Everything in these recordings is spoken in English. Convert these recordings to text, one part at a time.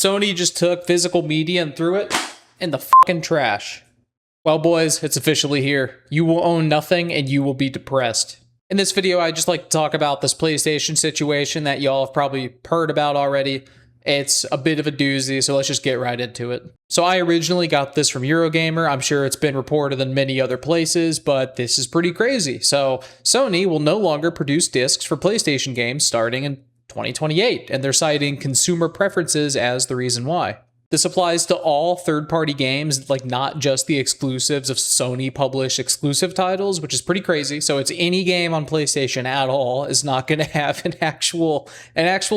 Sony just took physical media and threw it in the fucking trash. Well, boys, it's officially here. You will own nothing and you will be depressed. In this video, I'd just like to talk about this PlayStation situation that y'all have probably heard about already. It's a bit of a doozy, so let's just get right into it. So I originally got this from Eurogamer. I'm sure it's been reported in many other places, but this is pretty crazy. So Sony will no longer produce discs for PlayStation games starting in 2028, and they're citing consumer preferences as the reason why. This applies to all third-party games, like not just the exclusives of Sony-published exclusive titles, which is pretty crazy. So it's any game on PlayStation at all is not going to have an actual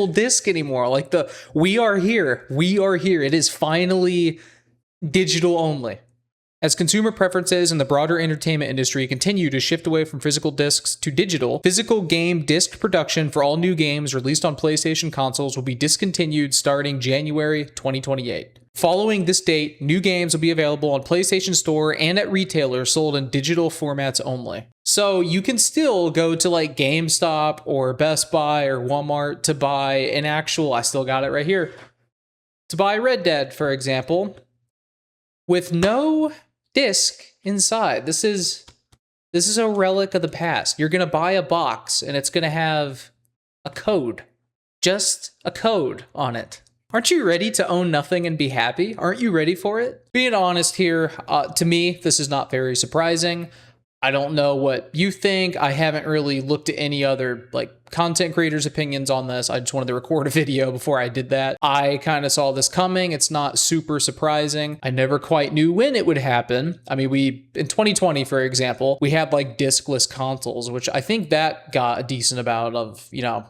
disc anymore. Like we are here. It is finally digital only. As consumer preferences in the broader entertainment industry continue to shift away from physical discs to digital, physical game disc production for all new games released on PlayStation consoles will be discontinued starting January 2028. Following this date, new games will be available on PlayStation Store and at retailers sold in digital formats only. So you can still go to like GameStop or Best Buy or Walmart to buy an actual, I still got it right here, to buy Red Dead, for example, with no disc inside. This is a relic of the past. You're going to buy a box and it's going to have a code. Just a code on it. Aren't you ready to own nothing and be happy? Aren't you ready for it? Being honest here, to me, this is not very surprising. I don't know what you think. I haven't really looked at any other content creators' opinions on this. I just wanted to record a video before I did that. I kind of saw this coming. It's not super surprising. I never quite knew when it would happen. I mean, in 2020, for example, we had diskless consoles, which I think that got a decent amount of,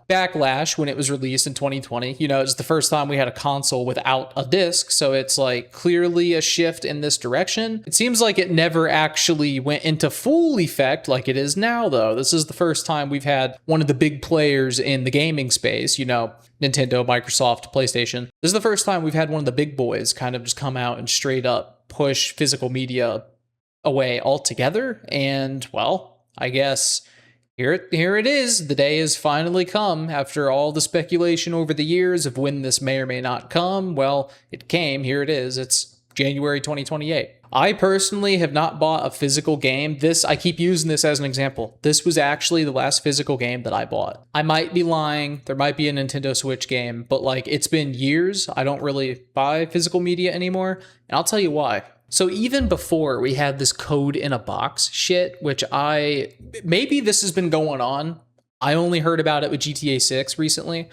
backlash when it was released in 2020. It's the first time we had a console without a disc. So it's clearly a shift in this direction. It seems like it never actually went into full effect like it is now, though. This is the first time we've had one of the big players in the gaming space, Nintendo, Microsoft, PlayStation. This is the first time we've had one of the big boys kind of just come out and straight up push physical media away altogether. And, well, I guess here it is. The day has finally come after all the speculation over the years of when this may or may not come. Well, it came. Here it is. It's January 2028. I personally have not bought a physical game. I keep using this as an example. This was actually the last physical game that I bought. I might be lying. There might be a Nintendo Switch game, but it's been years. I don't really buy physical media anymore, and I'll tell you why. So even before we had this code in a box shit, which maybe this has been going on. I only heard about it with GTA 6 recently.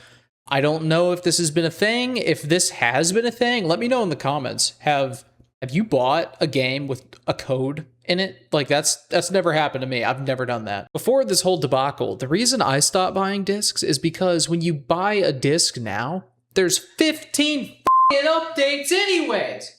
I don't know if this has been a thing. If this has been a thing, let me know in the comments. Have you bought a game with a code in it? That's never happened to me. I've never done that. Before this whole debacle, the reason I stopped buying discs is because when you buy a disc now, there's 15 fucking updates anyways.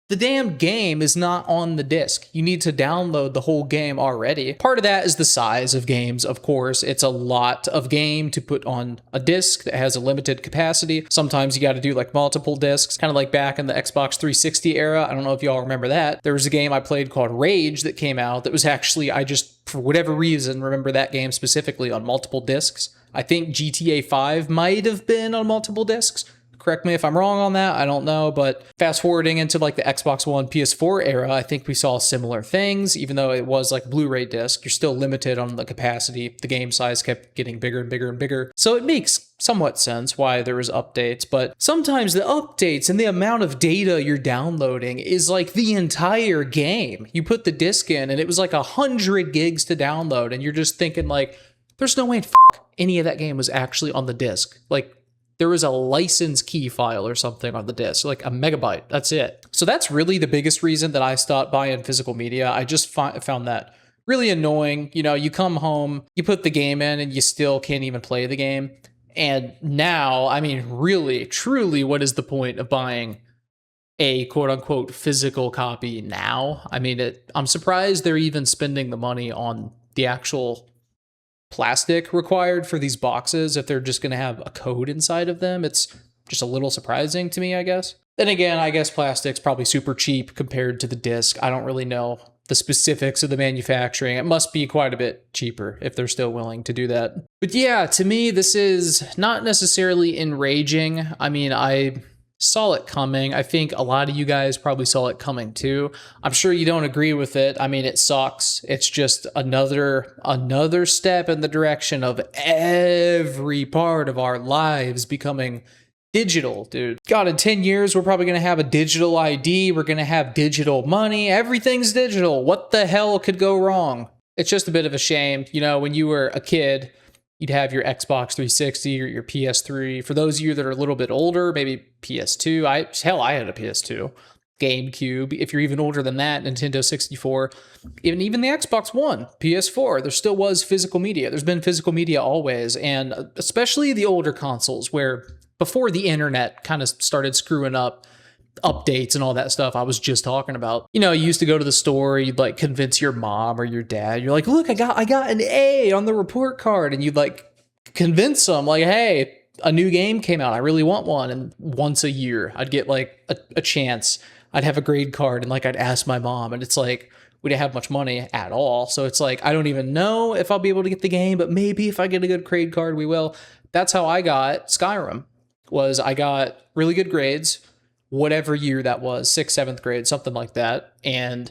The damn game is not on the disc. You need to download the whole game already. Part of that is the size of games, of course. It's a lot of game to put on a disc that has a limited capacity. Sometimes you got to do multiple discs, kind of like back in the Xbox 360 era. I don't know if y'all remember that. There was a game I played called Rage that came out that was actually, I just, for whatever reason, remember that game specifically on multiple discs. I think GTA 5 might have been on multiple discs. Correct me if I'm wrong on that, I don't know, but fast forwarding into the Xbox One, PS4 era, I think we saw similar things. Even though it was Blu-ray disc, you're still limited on the capacity. The game size kept getting bigger and bigger and bigger. So it makes somewhat sense why there was updates, but sometimes the updates and the amount of data you're downloading is the entire game. You put the disc in and it was 100 gigs to download, and you're just thinking there's no way in any of that game was actually on the disc. There was a license key file or something on the disc, a megabyte. That's it. So that's really the biggest reason that I stopped buying physical media. I just found that really annoying. You come home, you put the game in, and you still can't even play the game. And now, I mean, really, truly, what is the point of buying a quote-unquote physical copy now? I mean, I'm surprised they're even spending the money on the actual plastic required for these boxes if they're just going to have a code inside of them. It's just a little surprising to me, I guess. Then again, I guess plastic's probably super cheap compared to the disc. I don't really know the specifics of the manufacturing. It must be quite a bit cheaper if they're still willing to do that. But yeah, to me, this is not necessarily enraging. I mean, I saw it coming. I think a lot of you guys probably saw it coming too. I'm sure you don't agree with it. I mean, it sucks. It's just another step in the direction of every part of our lives becoming digital, dude. God, in 10 years, we're probably going to have a digital ID. We're going to have digital money. Everything's digital. What the hell could go wrong? It's just a bit of a shame. You know, when you were a kid, you'd have your Xbox 360 or your PS3. For those of you that are a little bit older, maybe PS2. I had a PS2. GameCube. If you're even older than that, Nintendo 64. Even the Xbox One, PS4. There still was physical media. There's been physical media always. And especially the older consoles where before the internet kind of started screwing up updates and all that stuff I was just talking about. You know, you used to go to the store, you'd like convince your mom or your dad. You're like, look, I got an A on the report card. And you'd like convince them like, hey, a new game came out. I really want one. And once a year, I'd get like a chance. I'd have a grade card and like I'd ask my mom, and it's like, we didn't have much money at all. So it's like, I don't even know if I'll be able to get the game, but maybe if I get a good grade card, we will. That's how I got Skyrim. Was I got really good grades, whatever year that was, 6th, 7th grade, something like that. And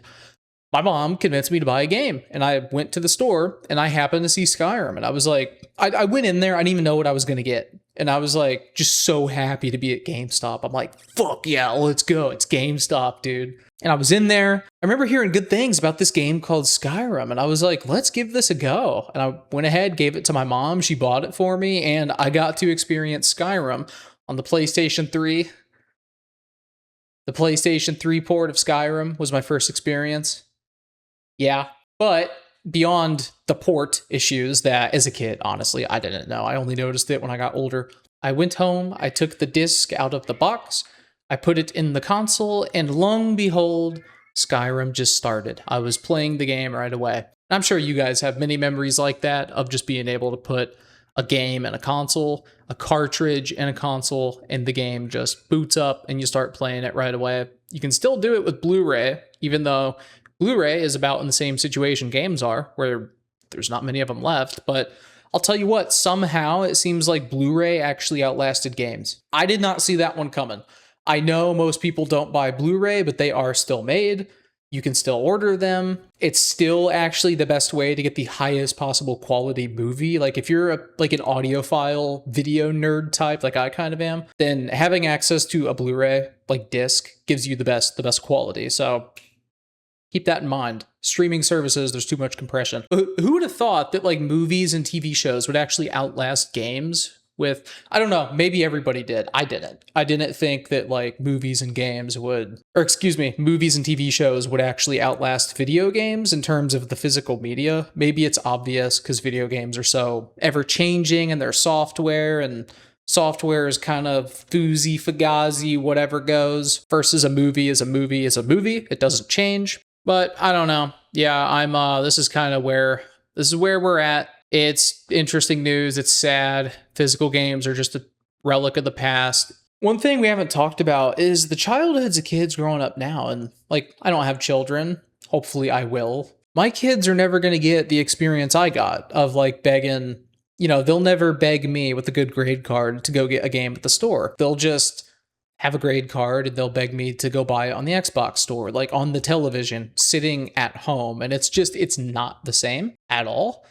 my mom convinced me to buy a game. And I went to the store and I happened to see Skyrim. And I was like, I went in there, I didn't even know what I was going to get. And I was like, just so happy to be at GameStop. I'm like, fuck yeah, let's go. It's GameStop, dude. And I was in there. I remember hearing good things about this game called Skyrim. And I was like, let's give this a go. And I went ahead, gave it to my mom. She bought it for me. And I got to experience Skyrim on the PlayStation 3. The PlayStation 3 port of Skyrim was my first experience. Yeah, but beyond the port issues that as a kid, honestly, I didn't know. I only noticed it when I got older. I went home, I took the disc out of the box, I put it in the console, and lo and behold, Skyrim just started. I was playing the game right away. I'm sure you guys have many memories like that of just being able to put a game in a console, a cartridge in a console, and the game just boots up and you start playing it right away. You can still do it with Blu-ray, even though Blu-ray is about in the same situation games are, where there's not many of them left. But I'll tell you what, somehow it seems like Blu-ray actually outlasted games. I did not see that one coming. I know most people don't buy Blu-ray, but they are still made. You can still order them. It's still actually the best way to get the highest possible quality movie. Like if you're an audiophile video nerd type, like I kind of am, then having access to a Blu-ray like disc gives you the best quality. So keep that in mind. Streaming services, there's too much compression. Who would have thought that like movies and TV shows would actually outlast games? With, I don't know, maybe everybody did. I didn't. I didn't think that like movies and games would, or excuse me, movies and TV shows would actually outlast video games in terms of the physical media. Maybe it's obvious because video games are so ever changing and their software, and software is kind of foozy, fugazi, whatever goes, versus a movie is a movie is a movie. It doesn't change. But I don't know. Yeah, this is where we're at. It's interesting news. It's sad. Physical games are just a relic of the past. One thing we haven't talked about is the childhoods of kids growing up now. And like, I don't have children. Hopefully I will. My kids are never going to get the experience I got of like begging, they'll never beg me with a good grade card to go get a game at the store. They'll just have a grade card and they'll beg me to go buy it on the Xbox store, like on the television, sitting at home. And it's not the same at all.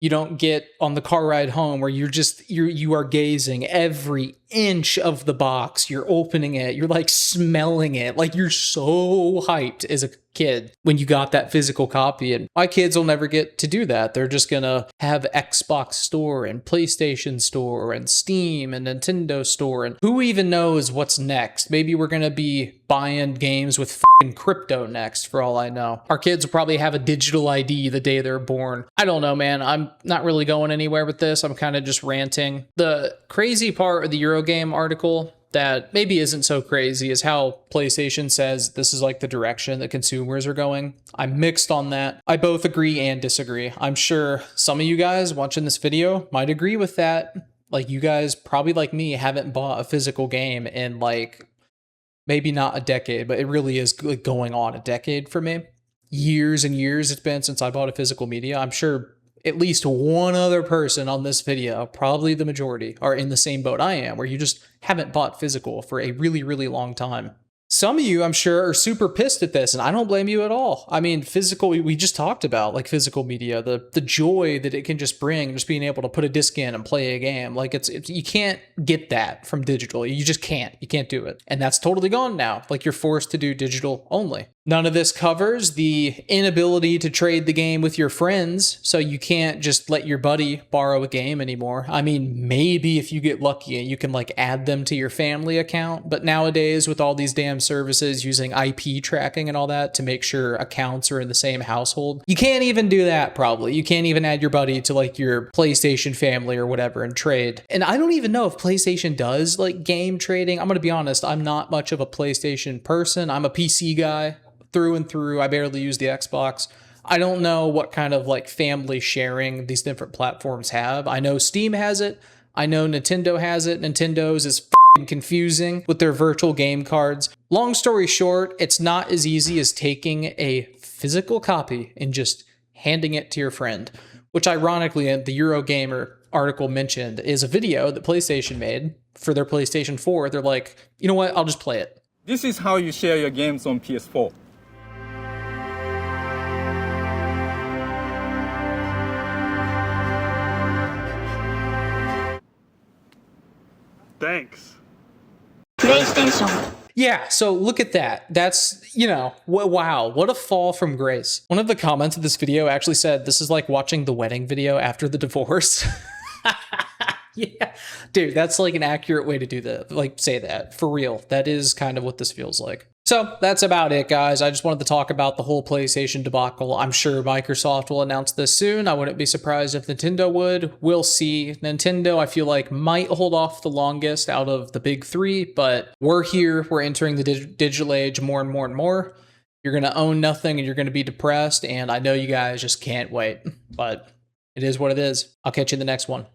You don't get on the car ride home where you are gazing every inch of the box. You're opening it. You're like smelling it. Like you're so hyped as a kid when you got that physical copy. And my kids will never get to do that. They're just going to have Xbox store and PlayStation store and Steam and Nintendo store. And who even knows what's next? Maybe we're going to be buying games with fucking crypto next, for all I know. Our kids will probably have a digital ID the day they're born. I don't know, man. I'm not really going anywhere with this. I'm kind of just ranting. The crazy part of the Eurogame article that maybe isn't so crazy is how PlayStation says this is like the direction that consumers are going. I'm mixed on that. I both agree and disagree. I'm sure some of you guys watching this video might agree with that. Like you guys probably like me haven't bought a physical game in like maybe not a decade, but it really is going on a decade for me. Years and years it's been since I bought a physical media. I'm sure at least one other person on this video, probably the majority, are in the same boat I am, where you just haven't bought physical for a really, really long time. Some of you, I'm sure, are super pissed at this, and I don't blame you at all. I mean, physical, we just talked about, like, physical media, the joy that it can just bring, just being able to put a disc in and play a game. Like, it's you can't get that from digital. You just can't. You can't do it. And that's totally gone now. Like, you're forced to do digital only. None of this covers the inability to trade the game with your friends, so you can't just let your buddy borrow a game anymore. I mean, maybe if you get lucky and you can, like, add them to your family account, but nowadays with all these damn services using IP tracking and all that to make sure accounts are in the same household, you can't even do that probably. You can't even add your buddy to, like, your PlayStation family or whatever and trade. And I don't even know if PlayStation does, like, game trading. I'm gonna be honest, I'm not much of a PlayStation person. I'm a PC guy through and through. I barely use the Xbox. I don't know what kind of, like, family sharing these different platforms have. I know Steam has it. I know Nintendo has it. Nintendo's is f***ing confusing with their virtual game cards. Long story short, it's not as easy as taking a physical copy and just handing it to your friend, which ironically, the Eurogamer article mentioned is a video that PlayStation made for their PlayStation 4. They're like, you know what? I'll just play it. This is how you share your games on PS4. Thanks. PlayStation. Yeah, so look at that. That's, you know, wow, what a fall from grace. One of the comments of this video actually said, this is like watching the wedding video after the divorce. Yeah, dude, that's like an accurate way to do that. Like, say that for real. That is kind of what this feels like. So that's about it, guys. I just wanted to talk about the whole PlayStation debacle. I'm sure Microsoft will announce this soon. I wouldn't be surprised if Nintendo would. We'll see. Nintendo, I feel like, might hold off the longest out of the big three, but we're here. We're entering the digital age more and more and more. You're going to own nothing and you're going to be depressed, and I know you guys just can't wait, but it is what it is. I'll catch you in the next one.